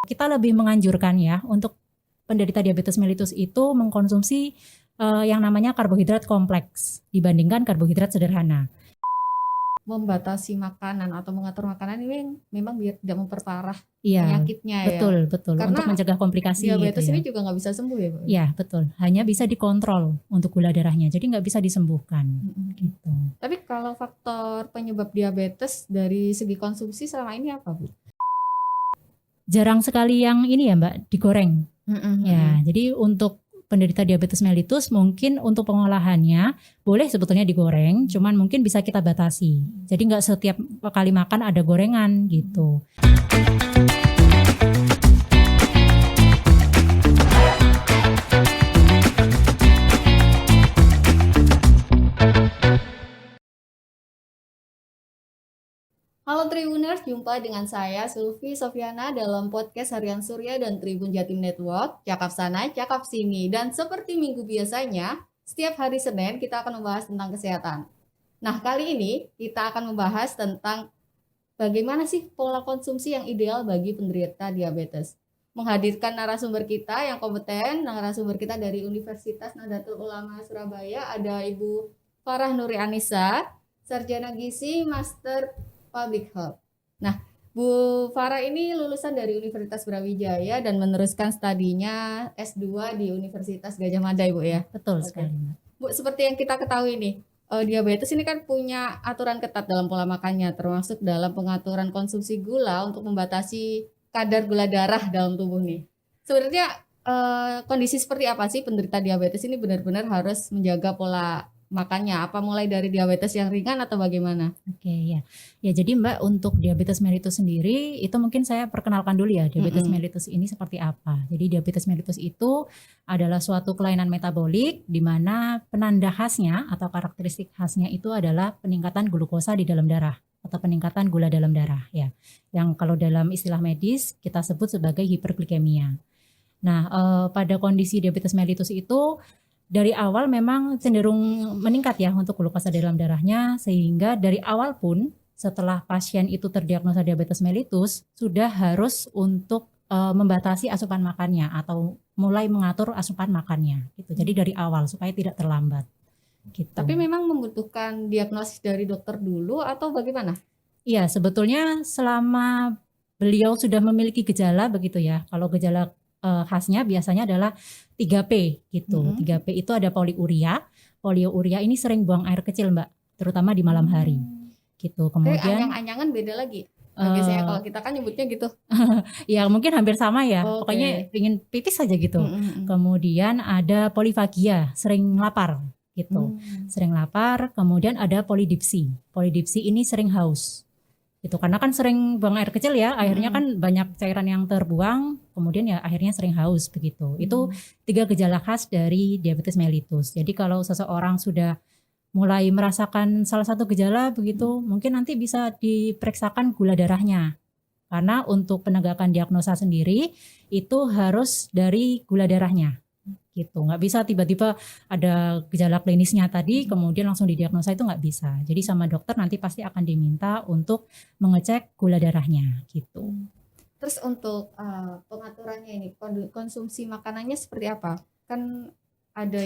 kita lebih menganjurkan ya untuk penderita diabetes mellitus itu mengkonsumsi yang namanya karbohidrat kompleks dibandingkan karbohidrat sederhana. Membatasi makanan atau mengatur makanan ini memang biar tidak memperparah Iya, penyakitnya ya. betul. Karena Untuk mencegah komplikasi diabetes gitu ya. ini juga nggak bisa sembuh ya, Bu? Iya, betul. Hanya bisa dikontrol untuk gula darahnya, jadi nggak bisa disembuhkan. Gitu. Tapi kalau faktor penyebab diabetes dari segi konsumsi selama ini apa, Bu? Jarang sekali yang ini ya Mbak, digoreng. Ya, jadi untuk penderita diabetes mellitus mungkin untuk pengolahannya boleh sebetulnya digoreng, cuman mungkin bisa kita batasi. Jadi nggak setiap kali makan ada gorengan gitu. Halo Tribuners, jumpa dengan saya Sulfi Sofiana dalam podcast Harian Surya dan Tribun Jatim Network, cakap sana, cakap sini. Dan seperti minggu biasanya, setiap hari Senin kita akan membahas tentang kesehatan. Nah, kali ini kita akan membahas tentang bagaimana sih pola konsumsi yang ideal bagi penderita diabetes. Menghadirkan narasumber kita yang kompeten, narasumber kita dari Universitas Nahdlatul Ulama Surabaya, ada Ibu Farah Nuri Anissa, Sarjana Gizi, Master Public Health. Nah, Bu Farah ini lulusan dari Universitas Brawijaya dan meneruskan studinya S2 di Universitas Gadjah Mada, Ibu ya. Betul sekali. Bu, seperti yang kita ketahui nih, diabetes ini kan punya aturan ketat dalam pola makannya, termasuk dalam pengaturan konsumsi gula untuk membatasi kadar gula darah dalam tubuh nih. Sebenarnya kondisi seperti apa sih penderita diabetes ini benar-benar harus menjaga pola makannya? Apa mulai dari diabetes yang ringan atau bagaimana? Oke ya. Ya jadi Mbak untuk diabetes mellitus sendiri itu mungkin saya perkenalkan dulu ya diabetes mellitus ini seperti apa. Jadi diabetes mellitus itu adalah suatu kelainan metabolik di mana penanda khasnya atau karakteristik khasnya itu adalah peningkatan glukosa di dalam darah atau peningkatan gula dalam darah ya. Yang kalau dalam istilah medis kita sebut sebagai hiperglikemia. Nah, pada kondisi diabetes mellitus itu dari awal memang cenderung meningkat ya untuk glukosa dalam darahnya, sehingga dari awal pun setelah pasien itu terdiagnosa diabetes mellitus sudah harus untuk membatasi asupan makannya atau mulai mengatur asupan makannya gitu. Jadi dari awal supaya tidak terlambat gitu. Tapi memang membutuhkan diagnosis dari dokter dulu atau bagaimana? Iya, sebetulnya selama beliau sudah memiliki gejala begitu ya. Kalau gejala khasnya biasanya adalah 3P gitu. 3P itu ada poliuria. Poliuria ini sering buang air kecil Mbak, terutama di malam hari. Gitu. Kemudian anyang-anyangan beda lagi. Biasanya kalau kita kan nyebutnya gitu. Ya mungkin hampir sama ya. Okay. Pokoknya ingin pipis saja gitu. Kemudian ada polifagia, sering lapar gitu. Sering lapar, kemudian ada polidipsi. Polidipsi ini sering haus. Itu karena kan sering buang air kecil ya, akhirnya kan banyak cairan yang terbuang, kemudian ya akhirnya sering haus begitu. Itu 3 gejala khas dari diabetes mellitus. Jadi kalau seseorang sudah mulai merasakan salah satu gejala begitu, mungkin nanti bisa diperiksakan gula darahnya. Karena untuk penegakan diagnosa sendiri itu harus dari gula darahnya. Gitu, nggak bisa tiba-tiba ada gejala klinisnya tadi kemudian langsung didiagnosa, itu nggak bisa. Jadi sama dokter nanti pasti akan diminta untuk mengecek gula darahnya gitu. Terus untuk pengaturannya ini konsumsi makanannya seperti apa? Kan ada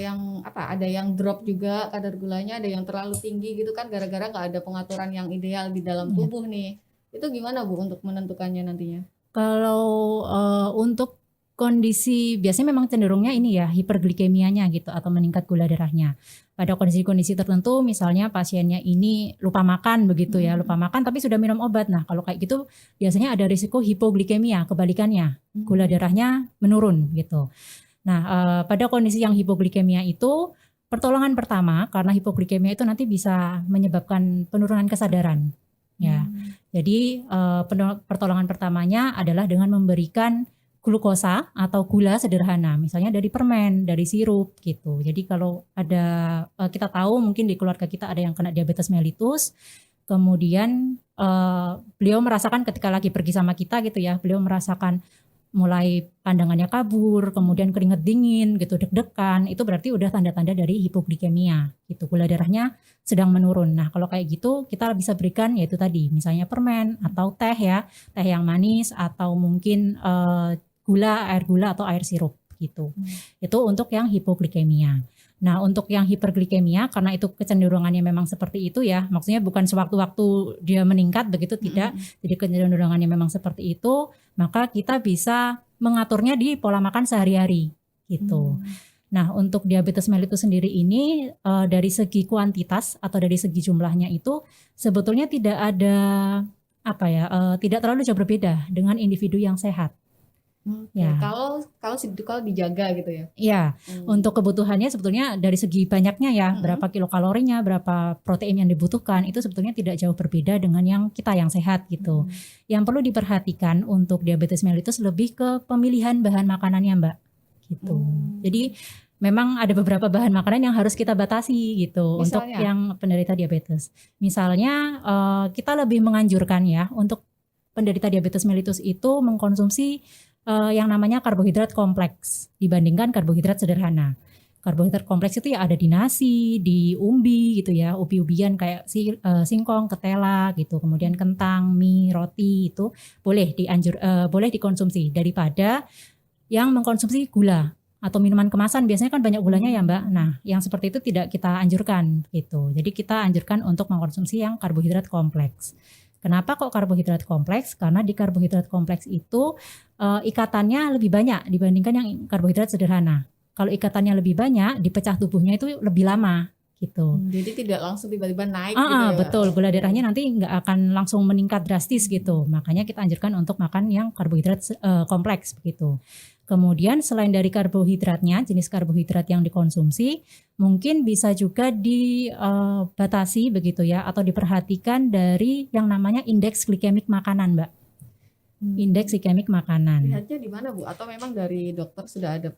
yang drop juga kadar gulanya, ada yang terlalu tinggi gitu kan gara-gara nggak ada pengaturan yang ideal di dalam tubuh nih. Itu gimana Bu untuk menentukannya nantinya? Kalau untuk kondisi biasanya memang cenderungnya ini ya hiperglikemianya gitu atau meningkat gula darahnya. Pada kondisi-kondisi tertentu misalnya pasiennya ini lupa makan begitu ya, lupa makan tapi sudah minum obat. Nah, kalau kayak gitu biasanya ada risiko hipoglikemia, kebalikannya. Gula darahnya menurun gitu. Nah, pada kondisi yang hipoglikemia itu pertolongan pertama karena hipoglikemia itu nanti bisa menyebabkan penurunan kesadaran. Ya. Jadi pertolongan pertamanya adalah dengan memberikan glukosa atau gula sederhana, misalnya dari permen, dari sirup gitu. Jadi kalau ada kita tahu mungkin di keluarga kita ada yang kena diabetes mellitus, kemudian beliau merasakan ketika lagi pergi sama kita gitu ya, beliau merasakan mulai pandangannya kabur, kemudian keringat dingin gitu, deg-degan, itu berarti udah tanda-tanda dari hipoglikemia gitu, gula darahnya sedang menurun. Nah kalau kayak gitu kita bisa berikan yaitu tadi misalnya permen atau teh ya, teh yang manis atau mungkin air gula atau air sirup gitu. Itu untuk yang hipoglikemia. Nah untuk yang hiperglikemia karena itu kecenderungannya memang seperti itu ya, maksudnya bukan sewaktu-waktu dia meningkat begitu, tidak. Jadi kecenderungannya memang seperti itu, maka kita bisa mengaturnya di pola makan sehari-hari gitu. Nah untuk diabetes mellitus sendiri ini dari segi kuantitas atau dari segi jumlahnya itu sebetulnya tidak ada tidak terlalu jauh berbeda dengan individu yang sehat. Ya. Kalau dijaga gitu ya. Iya, untuk kebutuhannya sebetulnya dari segi banyaknya ya, berapa kilokalorinya, berapa protein yang dibutuhkan, itu sebetulnya tidak jauh berbeda dengan yang kita yang sehat gitu. Yang perlu diperhatikan untuk diabetes mellitus lebih ke pemilihan bahan makanannya Mbak, gitu. Jadi memang ada beberapa bahan makanan yang harus kita batasi gitu. Misalnya? Untuk yang penderita diabetes. Misalnya kita lebih menganjurkan ya untuk penderita diabetes mellitus itu mengkonsumsi yang namanya karbohidrat kompleks dibandingkan karbohidrat sederhana. Karbohidrat kompleks itu ya ada di nasi, di umbi gitu ya, ubi-ubian kayak singkong, ketela gitu, kemudian kentang, mie, roti itu boleh dikonsumsi daripada yang mengkonsumsi gula atau minuman kemasan, biasanya kan banyak gulanya ya Mbak. Nah, yang seperti itu tidak kita anjurkan gitu. Jadi kita anjurkan untuk mengkonsumsi yang karbohidrat kompleks. Kenapa kok karbohidrat kompleks? Karena di karbohidrat kompleks itu ikatannya lebih banyak dibandingkan yang karbohidrat sederhana. Kalau ikatannya lebih banyak, dipecah tubuhnya itu lebih lama gitu. Jadi tidak langsung tiba-tiba naik gitu ya? Betul, gula darahnya nanti nggak akan langsung meningkat drastis gitu. Makanya kita anjurkan untuk makan yang karbohidrat kompleks begitu. Kemudian selain dari karbohidratnya, jenis karbohidrat yang dikonsumsi mungkin bisa juga dibatasi begitu ya, atau diperhatikan dari yang namanya indeks glikemik makanan Mbak. Indeks glikemik makanan. Lihatnya di mana Bu? Atau memang dari dokter sudah ada?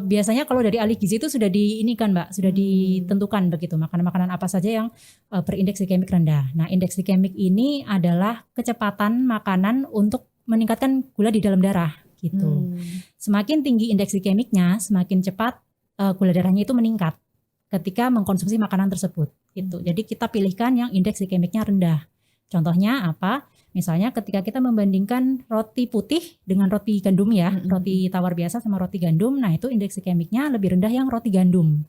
Biasanya kalau dari ahli gizi itu sudah Mbak, sudah ditentukan begitu makanan-makanan apa saja yang berindeks glikemik rendah. Nah indeks glikemik ini adalah kecepatan makanan untuk meningkatkan gula di dalam darah gitu. Semakin tinggi indeks glikemiknya, semakin cepat gula darahnya itu meningkat ketika mengkonsumsi makanan tersebut gitu. Jadi kita pilihkan yang indeks glikemiknya rendah. Contohnya apa? Misalnya ketika kita membandingkan roti putih dengan roti gandum ya, roti tawar biasa sama roti gandum, nah itu indeks glikemiknya lebih rendah yang roti gandum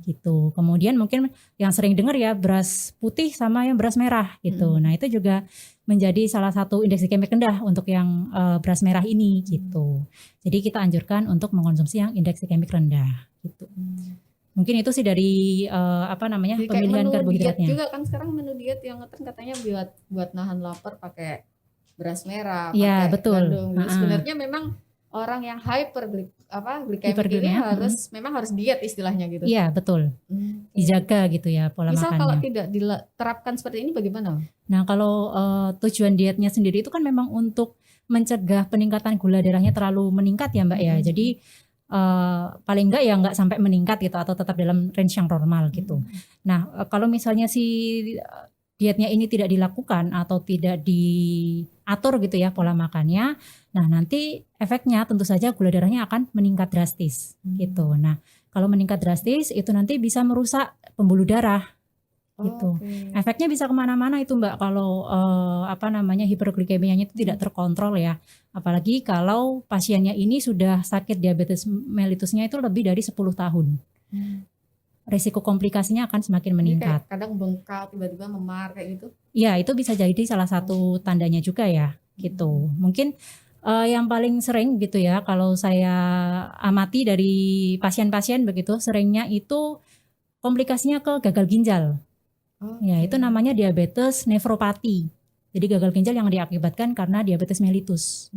gitu. Kemudian mungkin yang sering dengar ya beras putih sama yang beras merah gitu. Nah itu juga menjadi salah satu indeks glikemik rendah untuk yang beras merah ini gitu. Jadi kita anjurkan untuk mengkonsumsi yang indeks glikemik rendah gitu. Mungkin itu sih dari Jadi pemilihan karbohidratnya. Diet juga kan sekarang menu diet yang katanya buat nahan lapar pakai beras merah, pakai betul. Gandum. Sebenarnya memang orang yang glikemik ini memang harus diet istilahnya gitu. Iya betul. Dijaga gitu ya pola makannya. Misal kalau tidak diterapkan seperti ini bagaimana? Nah kalau tujuan dietnya sendiri itu kan memang untuk mencegah peningkatan gula darahnya terlalu meningkat ya Mbak ya. Jadi paling enggak ya enggak sampai meningkat gitu atau tetap dalam range yang normal gitu. Nah kalau misalnya si dietnya ini tidak dilakukan atau tidak diatur gitu ya pola makannya, nah nanti efeknya tentu saja gula darahnya akan meningkat drastis gitu. Nah kalau meningkat drastis itu nanti bisa merusak pembuluh darah gitu. Efeknya bisa kemana-mana itu Mbak kalau hiperglikemianya itu tidak terkontrol ya. Apalagi kalau pasiennya ini sudah sakit diabetes mellitusnya itu lebih dari 10 tahun. Risiko komplikasinya akan semakin meningkat. Kadang bengkak, tiba-tiba memar kayak gitu. Iya, itu bisa jadi salah satu tandanya juga ya gitu. Mungkin yang paling sering gitu ya kalau saya amati dari pasien-pasien begitu, seringnya itu komplikasinya ke gagal ginjal. Ya, itu namanya diabetes nefropati. Jadi gagal ginjal yang diakibatkan karena diabetes mellitus.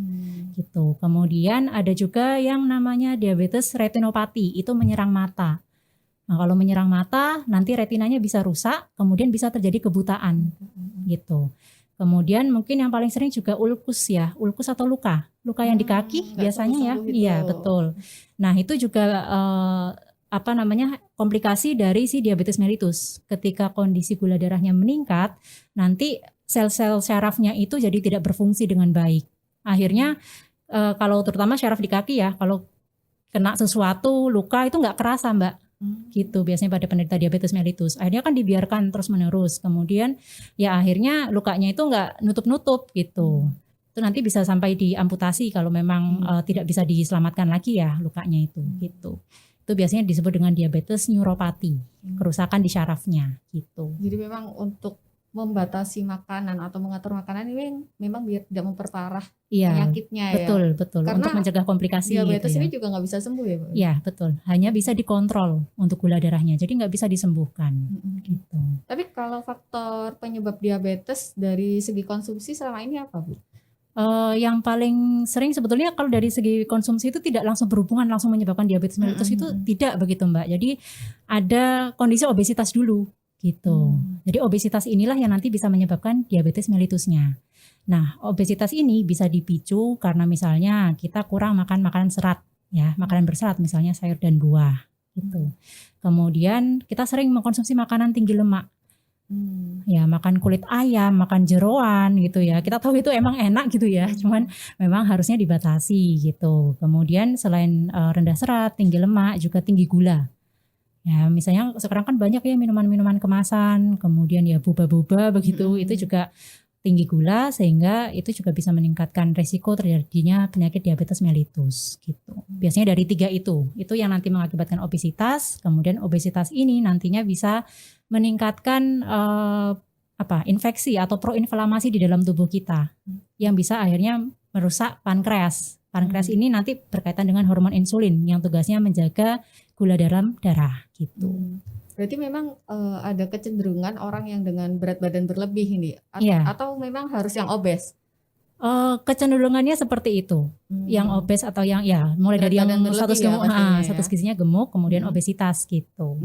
Gitu. Kemudian ada juga yang namanya diabetes retinopati, itu menyerang mata. Nah, kalau menyerang mata, nanti retinanya bisa rusak, kemudian bisa terjadi kebutaan. Gitu. Kemudian mungkin yang paling sering juga ulkus ya, ulkus atau luka yang di kaki biasanya ya. Iya, betul. Nah, itu juga komplikasi dari si diabetes mellitus. Ketika kondisi gula darahnya meningkat, nanti sel-sel syarafnya itu jadi tidak berfungsi dengan baik. Akhirnya kalau terutama syaraf di kaki ya, kalau kena sesuatu luka itu nggak kerasa Mbak. Gitu biasanya pada penderita diabetes mellitus. Akhirnya kan dibiarkan terus menerus. Kemudian ya akhirnya lukanya itu nggak nutup-nutup gitu. Itu nanti bisa sampai diamputasi kalau memang tidak bisa diselamatkan lagi ya lukanya itu gitu. Itu biasanya disebut dengan diabetes neuropati, kerusakan di syarafnya gitu. Jadi memang untuk membatasi makanan atau mengatur makanan ini memang biar tidak memperparah penyakitnya ya. Betul. Karena untuk mencegah komplikasi diabetes gitu ini ya. juga nggak bisa sembuh ya, Pak? Iya betul. Hanya bisa dikontrol untuk gula darahnya. Jadi nggak bisa disembuhkan gitu. Tapi kalau faktor penyebab diabetes dari segi konsumsi selama ini apa, Bu? Yang paling sering sebetulnya kalau dari segi konsumsi itu tidak langsung berhubungan langsung menyebabkan diabetes mellitus itu tidak begitu Mbak. Jadi ada kondisi obesitas dulu gitu. Jadi obesitas inilah yang nanti bisa menyebabkan diabetes mellitusnya. Nah, obesitas ini bisa dipicu karena misalnya kita kurang makan makanan serat ya, makanan berserat misalnya sayur dan buah gitu. Kemudian kita sering mengkonsumsi makanan tinggi lemak. Ya makan kulit ayam, makan jeroan gitu ya. Kita tahu itu emang enak gitu ya, cuman memang harusnya dibatasi gitu. Kemudian selain rendah serat, tinggi lemak, juga tinggi gula. Ya misalnya sekarang kan banyak ya minuman-minuman kemasan, kemudian ya boba-boba begitu, itu juga tinggi gula sehingga itu juga bisa meningkatkan resiko terjadinya penyakit diabetes mellitus gitu. Biasanya dari 3 itu yang nanti mengakibatkan obesitas. Kemudian obesitas ini nantinya bisa meningkatkan infeksi atau proinflamasi di dalam tubuh kita yang bisa akhirnya merusak pankreas. Pankreas ini nanti berkaitan dengan hormon insulin yang tugasnya menjaga gula dalam darah gitu. Berarti memang ada kecenderungan orang yang dengan berat badan berlebih ini atau memang harus yang obes? Kecenderungannya seperti itu, yang obes atau yang ya mulai berat dari yang status gemuk, status gizinya gemuk, kemudian obesitas gitu.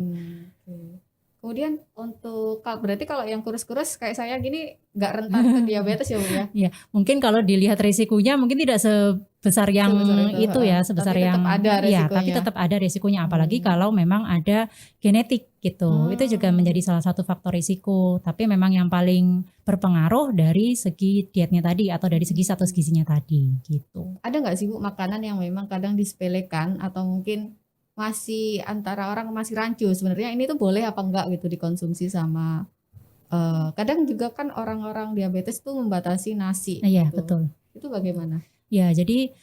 Kemudian untuk berarti kalau yang kurus-kurus kayak saya gini nggak rentan ke diabetes ya Bu ya? Ya mungkin kalau dilihat risikonya mungkin tidak sebesar yang itu ya, sebesar tapi yang ya, tapi tetap ada risikonya, apalagi kalau memang ada genetik gitu. Itu juga menjadi salah satu faktor risiko. Tapi memang yang paling berpengaruh dari segi dietnya tadi atau dari segi status gizinya tadi gitu. Ada nggak sih Bu makanan yang memang kadang disepelekan atau mungkin masih antara orang masih rancu sebenarnya ini tuh boleh apa enggak gitu dikonsumsi sama kadang juga kan orang-orang diabetes tuh membatasi nasi. Iya gitu. betul. Itu bagaimana? Ya jadi,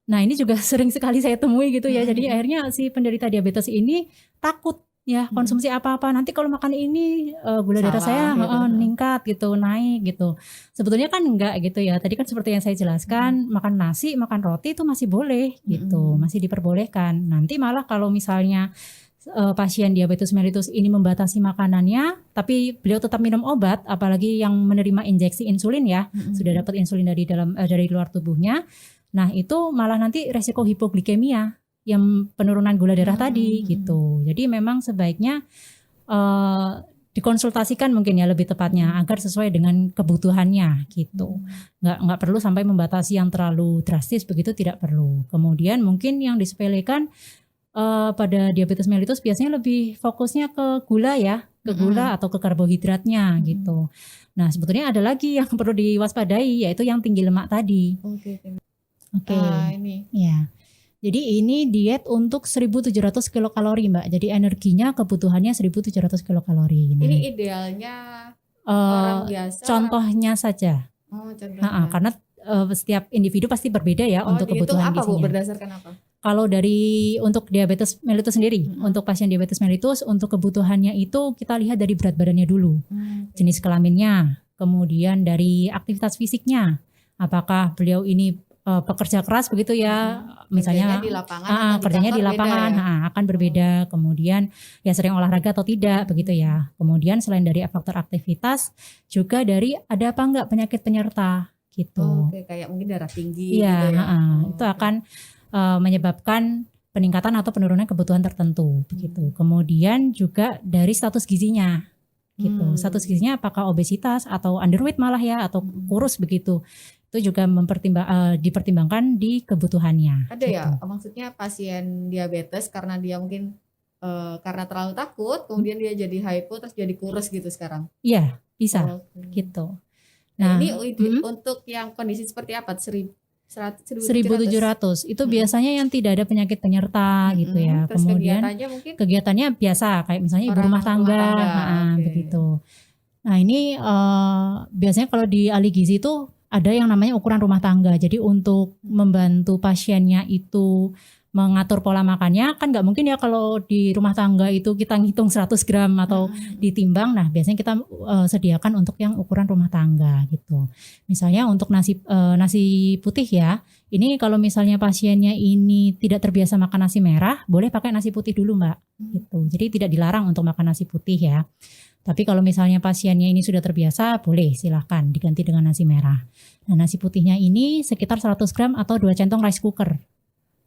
nah ini juga sering sekali saya temui gitu ya. Jadi akhirnya si penderita diabetes ini takut ya konsumsi apa-apa. Nanti kalau makan ini gula darah saya meningkat gitu, naik gitu. Sebetulnya kan enggak gitu ya. Tadi kan seperti yang saya jelaskan, makan nasi, makan roti itu masih boleh gitu, masih diperbolehkan. Nanti malah kalau misalnya pasien diabetes mellitus ini membatasi makanannya, tapi beliau tetap minum obat, apalagi yang menerima injeksi insulin ya, sudah dapat insulin dari luar tubuhnya. Nah itu malah nanti resiko hipoglikemia, yang penurunan gula darah tadi gitu. Jadi memang sebaiknya dikonsultasikan mungkin ya lebih tepatnya agar sesuai dengan kebutuhannya gitu. Nggak perlu sampai membatasi yang terlalu drastis, begitu tidak perlu. Kemudian mungkin yang disepelekan pada diabetes mellitus biasanya lebih fokusnya ke gula ya, ke gula atau ke karbohidratnya gitu. Nah sebetulnya ada lagi yang perlu diwaspadai, yaitu yang tinggi lemak tadi. Oke. Ini. Ya. Jadi ini diet untuk 1.700 kilokalori Mbak. Jadi energinya kebutuhannya 1.700 kilokalori. Ini idealnya orang biasa. Contohnya saja. Contohnya. Karena setiap individu pasti berbeda ya untuk kebutuhan apa, gizinya. Bu? Berdasarkan apa? Kalau untuk diabetes mellitus sendiri, untuk pasien diabetes mellitus, untuk kebutuhannya itu kita lihat dari berat badannya dulu, jenis kelaminnya, kemudian dari aktivitas fisiknya, apakah beliau ini pekerja keras begitu ya, misalnya kerjanya di lapangan akan berbeda. Kemudian ya sering olahraga atau tidak begitu ya. Kemudian selain dari faktor aktivitas, juga dari ada apa enggak penyakit penyerta gitu. Kayak mungkin darah tinggi. Iya, gitu ya. Itu akan menyebabkan peningkatan atau penurunan kebutuhan tertentu begitu. Kemudian juga dari status gizinya gitu. Status gizinya apakah obesitas atau underweight malah ya, atau kurus begitu. Itu juga dipertimbangkan di kebutuhannya. Ada gitu. Ya, maksudnya pasien diabetes karena dia mungkin karena terlalu takut, kemudian dia jadi hypo terus jadi kurus gitu sekarang. Iya, bisa gitu. Nah, ini untuk yang kondisi seperti apa? 1.700 itu biasanya yang tidak ada penyakit penyerta gitu ya. Terus Kemudian kegiatannya biasa kayak misalnya ibu rumah tangga. Okay. Begitu. Nah ini biasanya kalau di ahli gizi itu ada yang namanya ukuran rumah tangga. Jadi untuk membantu pasiennya itu mengatur pola makannya, kan nggak mungkin ya kalau di rumah tangga itu kita ngitung 100 gram atau ditimbang. Nah biasanya kita sediakan untuk yang ukuran rumah tangga gitu. Misalnya untuk nasi putih ya, ini kalau misalnya pasiennya ini tidak terbiasa makan nasi merah, boleh pakai nasi putih dulu Mbak gitu. Jadi tidak dilarang untuk makan nasi putih ya. Tapi kalau misalnya pasiennya ini sudah terbiasa, boleh silahkan diganti dengan nasi merah. Nah nasi putihnya ini sekitar 100 gram atau 2 centong rice cooker.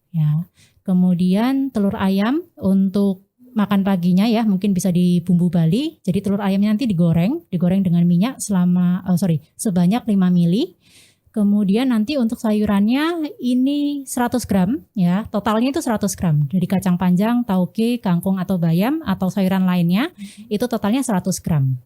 Ya, kemudian telur ayam untuk makan paginya ya, mungkin bisa di bumbu Bali. Jadi telur ayamnya nanti digoreng dengan minyak sebanyak 5 mili. Kemudian nanti untuk sayurannya ini 100 gram ya, totalnya itu 100 gram. Dari kacang panjang, tauge, kangkung atau bayam atau sayuran lainnya itu totalnya 100 gram.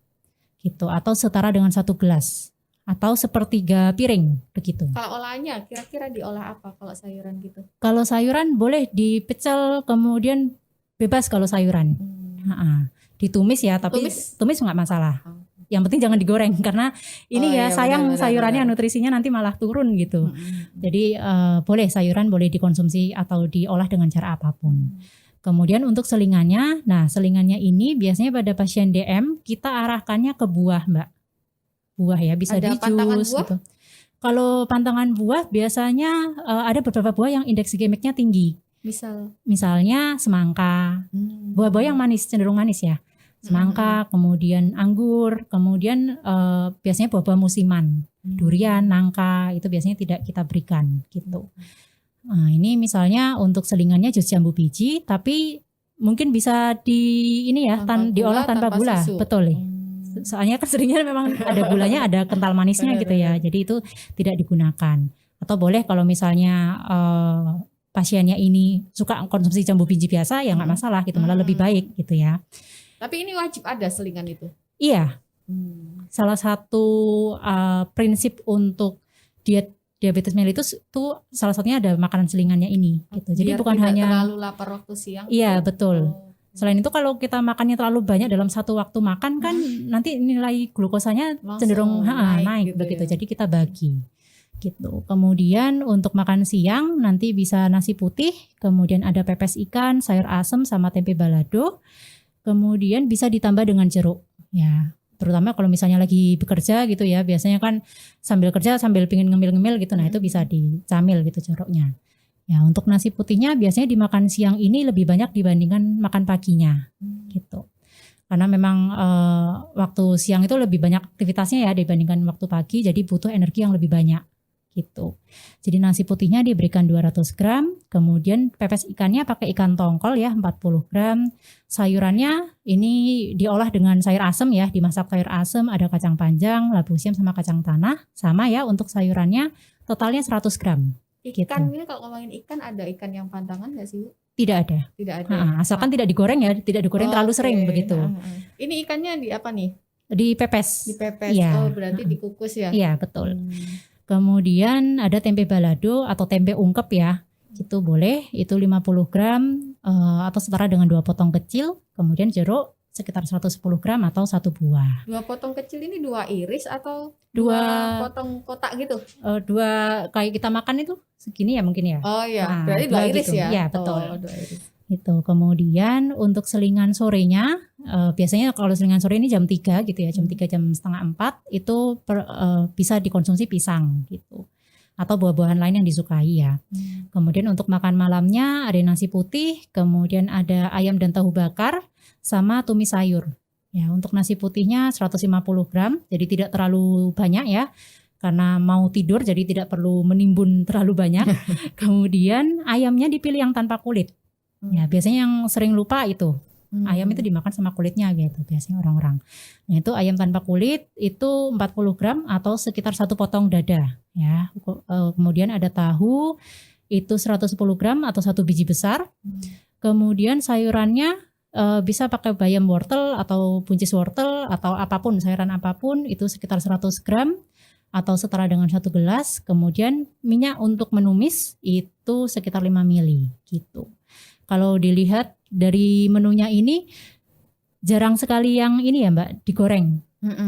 Gitu, atau setara dengan 1 gelas. Atau sepertiga piring begitu. Kalau olahannya kira-kira diolah apa kalau sayuran gitu? Kalau sayuran boleh dipecel, kemudian bebas kalau sayuran. Ditumis ya, tapi tumis nggak masalah. Yang penting jangan digoreng karena ini sayang benar, sayurannya nutrisinya nanti malah turun gitu. Jadi boleh sayuran boleh dikonsumsi atau diolah dengan cara apapun. Kemudian untuk selingannya, nah selingannya ini biasanya pada pasien DM kita arahkannya ke buah Mbak. Buah ya, bisa di jus gitu. Kalau pantangan buah biasanya ada beberapa buah yang indeks glikemiknya tinggi. Misalnya semangka, buah-buah yang manis, cenderung manis ya. Semangka, kemudian anggur, kemudian biasanya buah-buah musiman, durian, nangka itu biasanya tidak kita berikan gitu. Nah ini misalnya untuk selingannya jus jambu biji, tapi mungkin bisa diolah tanpa gula, betul ya. Soalnya kan seringnya memang ada gulanya, ada kental manisnya gitu ya. Jadi itu tidak digunakan. Atau boleh kalau misalnya pasiennya ini suka konsumsi jambu biji biasa ya nggak masalah gitu, malah lebih baik gitu ya. Tapi ini wajib ada selingan itu? Iya. Salah satu prinsip untuk diabetes mellitus itu salah satunya ada makanan selingannya ini gitu. Jadi bukan hanya terlalu lapar waktu siang. Iya betul. Selain itu kalau kita makannya terlalu banyak dalam satu waktu makan kan nanti nilai glukosanya cenderung naik gitu begitu. Ya. Jadi kita bagi gitu. Kemudian untuk makan siang nanti bisa nasi putih, kemudian ada pepes ikan, sayur asem sama tempe balado. Kemudian bisa ditambah dengan jeruk. Ya, terutama kalau misalnya lagi bekerja gitu ya, biasanya kan sambil kerja sambil pingin ngemil-ngemil gitu. Nah, itu bisa dicamil gitu jeruknya. Ya, untuk nasi putihnya biasanya dimakan siang ini lebih banyak dibandingkan makan paginya, gitu. Karena memang waktu siang itu lebih banyak aktivitasnya ya dibandingkan waktu pagi, jadi butuh energi yang lebih banyak, gitu. Jadi nasi putihnya diberikan 200 gram, kemudian pepes ikannya pakai ikan tongkol ya 40 gram. Sayurannya ini diolah dengan sayur asem ya, dimasak sayur asem, ada kacang panjang, labu siam sama kacang tanah, sama ya untuk sayurannya totalnya 100 gram. Ikan gitu. Ini kalau ngomongin ikan ada ikan yang pantangan nggak sih Bu? Tidak ada. Asalkan tidak digoreng ya, tidak digoreng terlalu sering begitu. Ini ikannya di apa nih? Dipepes. Ya. Oh berarti dikukus ya? Iya betul. Kemudian ada tempe balado atau tempe ungkep ya, itu boleh, itu 50 gram atau setara dengan 2 potong kecil. Kemudian jeruk sekitar 110 gram atau 1 buah. 2 potong kecil ini 2 iris atau 2 potong kotak gitu? 2 kayak kita makan itu segini ya mungkin ya. Oh iya, berarti 2 iris gitu. Ya? Iya betul. 2 iris. Itu. Kemudian untuk selingan sorenya, biasanya kalau selingan sore ini jam 3 gitu ya, jam 3 jam setengah 4 itu bisa dikonsumsi pisang gitu. Atau buah-buahan lain yang disukai ya. Kemudian untuk makan malamnya ada nasi putih, kemudian ada ayam dan tahu bakar, sama tumis sayur. Ya, untuk nasi putihnya 150 gram, jadi tidak terlalu banyak ya. Karena mau tidur jadi tidak perlu menimbun terlalu banyak. Kemudian ayamnya dipilih yang tanpa kulit. Ya, biasanya yang sering lupa itu. Ayam itu dimakan sama kulitnya gitu biasanya orang-orang. Nah, itu ayam tanpa kulit itu 40 gram atau sekitar 1 potong dada ya. Kemudian ada tahu itu 110 gram atau 1 biji besar. Kemudian sayurannya bisa pakai bayam wortel atau buncis wortel atau apapun, sayuran apapun itu sekitar 100 gram. atau setara dengan 1 gelas. Kemudian minyak untuk menumis itu sekitar 5 mili gitu. Kalau dilihat dari menunya ini jarang sekali yang ini ya Mbak digoreng.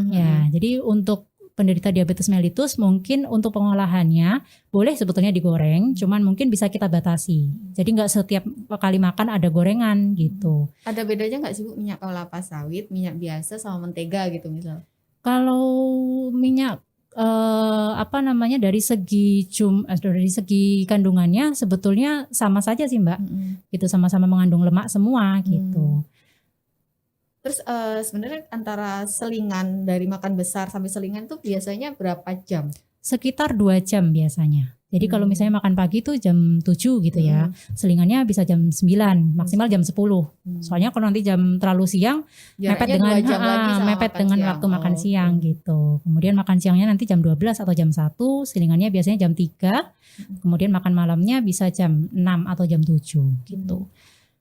Ya, jadi untuk penderita diabetes mellitus mungkin untuk pengolahannya boleh sebetulnya digoreng, cuman mungkin bisa kita batasi. Jadi nggak setiap kali makan ada gorengan gitu. Ada bedanya nggak sih Bu minyak kelapa sawit, minyak biasa sama mentega gitu misal? Kalau minyak dari segi dari segi kandungannya sebetulnya sama saja sih Mbak. Gitu, sama-sama mengandung lemak semua gitu. Terus sebenarnya antara selingan dari makan besar sampai selingan tuh biasanya berapa jam? Sekitar 2 jam biasanya. Jadi kalau misalnya makan pagi tuh jam 7 gitu ya. Selingannya bisa jam 9, maksimal jam 10. Soalnya kalau nanti jam terlalu siang mepet dengan waktu makan siang gitu. Kemudian makan siangnya nanti jam 12 atau jam 1, selingannya biasanya jam 3. Kemudian makan malamnya bisa jam 6 atau jam 7 gitu.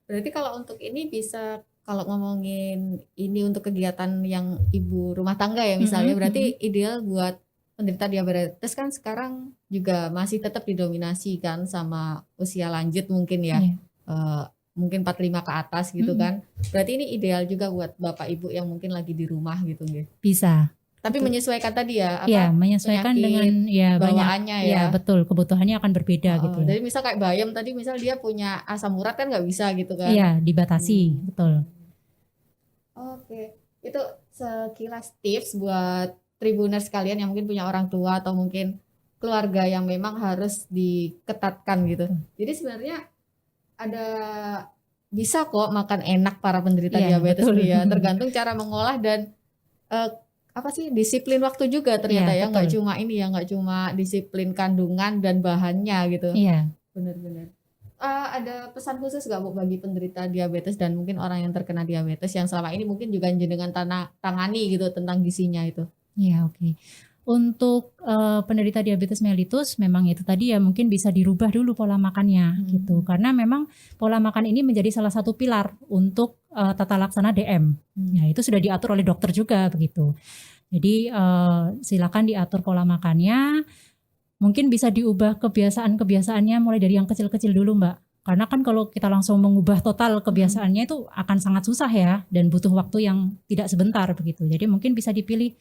Berarti kalau untuk ini bisa, kalau ngomongin ini untuk kegiatan yang ibu rumah tangga ya misalnya, berarti ideal buat penderita diabetes kan sekarang juga masih tetap didominasi kan sama usia lanjut mungkin ya. Mungkin 45 ke atas gitu kan. Berarti ini ideal juga buat bapak ibu yang mungkin lagi di rumah gitu gitu. Bisa. Tapi menyesuaikan tadi ya, menyesuaikan dengan bawaannya ya. Betul, kebutuhannya akan berbeda gitu ya. Jadi misal kayak bayam tadi, misal dia punya asam urat kan nggak bisa gitu kan. Iya, dibatasi, betul. Oke, itu sekilas tips buat Tribuners sekalian yang mungkin punya orang tua atau mungkin keluarga yang memang harus diketatkan gitu. Jadi sebenarnya ada, bisa kok makan enak para penderita diabetes ya, tergantung cara mengolah dan disiplin waktu juga ternyata ya, nggak cuma ini ya, nggak cuma disiplin kandungan dan bahannya gitu. Iya. Benar-benar. Ada pesan khusus nggak Bu bagi penderita diabetes dan mungkin orang yang terkena diabetes yang selama ini mungkin juga jenengan tangani gitu tentang gizinya itu? Iya, oke. Untuk penderita diabetes mellitus memang itu tadi ya, mungkin bisa dirubah dulu pola makannya gitu, karena memang pola makan ini menjadi salah satu pilar untuk tata laksana DM. Ya, itu sudah diatur oleh dokter juga begitu. Jadi silakan diatur pola makannya. Mungkin bisa diubah kebiasaan-kebiasaannya mulai dari yang kecil-kecil dulu Mbak. Karena kan kalau kita langsung mengubah total kebiasaannya itu akan sangat susah ya, dan butuh waktu yang tidak sebentar begitu. Jadi mungkin bisa dipilih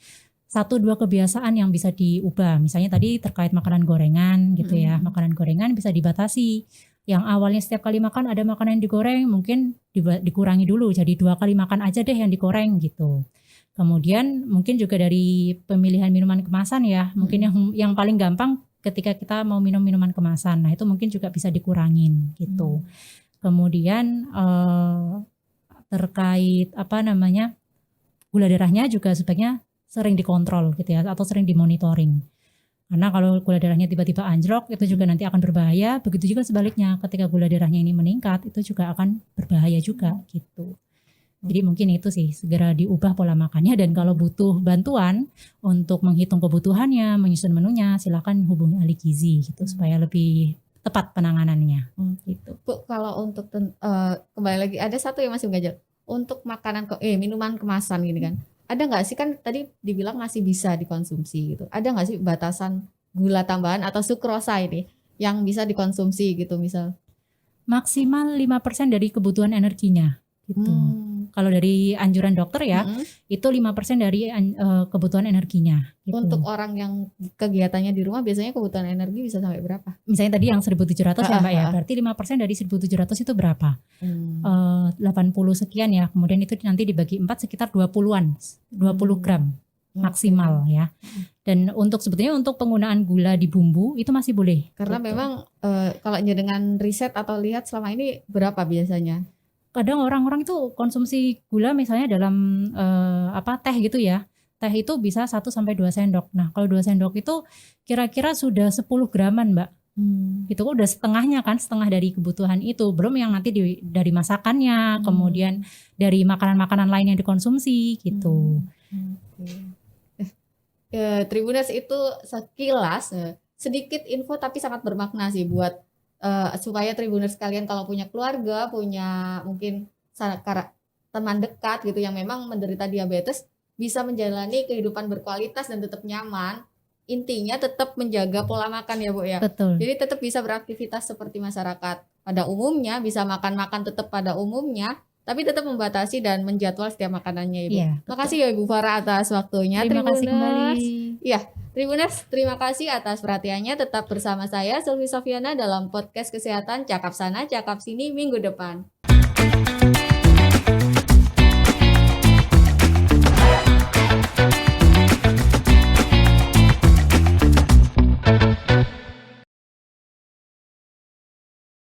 1-2 kebiasaan yang bisa diubah. Misalnya tadi terkait makanan gorengan gitu ya. Makanan gorengan bisa dibatasi. Yang awalnya setiap kali makan ada makanan yang digoreng, mungkin dikurangi dulu jadi 2 kali makan aja deh yang digoreng gitu. Kemudian mungkin juga dari pemilihan minuman kemasan ya, mungkin yang paling gampang ketika kita mau minum minuman kemasan, nah itu mungkin juga bisa dikurangin gitu. Kemudian terkait gula darahnya juga sebaiknya sering dikontrol gitu ya, atau sering dimonitoring. Karena kalau gula darahnya tiba-tiba anjlok itu juga nanti akan berbahaya. Begitu juga sebaliknya, ketika gula darahnya ini meningkat itu juga akan berbahaya juga gitu. Jadi mungkin itu sih, segera diubah pola makannya, dan kalau butuh bantuan untuk menghitung kebutuhannya, menyusun menunya, silakan hubungi ahli gizi gitu supaya lebih tepat penanganannya. Gitu. Bu, kalau untuk kembali lagi ada satu yang masih mengajak untuk makanan minuman kemasan gini kan. Ada nggak sih, kan tadi dibilang masih bisa dikonsumsi gitu. Ada nggak sih batasan gula tambahan atau sukrosa ini yang bisa dikonsumsi gitu misal? Maksimal 5% dari kebutuhan energinya gitu. Kalau dari anjuran dokter ya, itu 5% dari kebutuhan energinya. Gitu. Untuk orang yang kegiatannya di rumah biasanya kebutuhan energi bisa sampai berapa? Misalnya tadi yang 1.700 ya Mbak ya, berarti 5% dari 1.700 itu berapa? 80 sekian ya, kemudian itu nanti dibagi 4 sekitar 20-an, 20 gram maksimal ya. Dan sebetulnya untuk penggunaan gula di bumbu itu masih boleh. Karena gitu. Memang kalau dengan riset atau lihat selama ini berapa biasanya? Kadang orang-orang itu konsumsi gula misalnya dalam teh gitu ya. Teh itu bisa 1-2 sendok. Nah, kalau 2 sendok itu kira-kira sudah 10 graman, Mbak. Itu udah setengahnya kan, setengah dari kebutuhan itu. Belum yang nanti dari masakannya, kemudian dari makanan-makanan lain yang dikonsumsi gitu. Tribuners itu sekilas sedikit info tapi sangat bermakna sih buat supaya Tribuners sekalian kalau punya keluarga, punya mungkin teman dekat gitu yang memang menderita diabetes, bisa menjalani kehidupan berkualitas dan tetap nyaman. intinya tetap menjaga pola makan ya Bu ya. Betul. Jadi tetap bisa beraktivitas seperti masyarakat pada umumnya, bisa makan-makan tetap pada umumnya, tapi tetap membatasi dan menjadwal setiap makanannya Ibu. Iya, Makasih ya Ibu Farah atas waktunya. Terima kasih kembali. Iya, Tribuners, terima kasih atas perhatiannya. Tetap bersama saya Sulfi Sofiana dalam podcast kesehatan Cakap Sana, Cakap Sini minggu depan.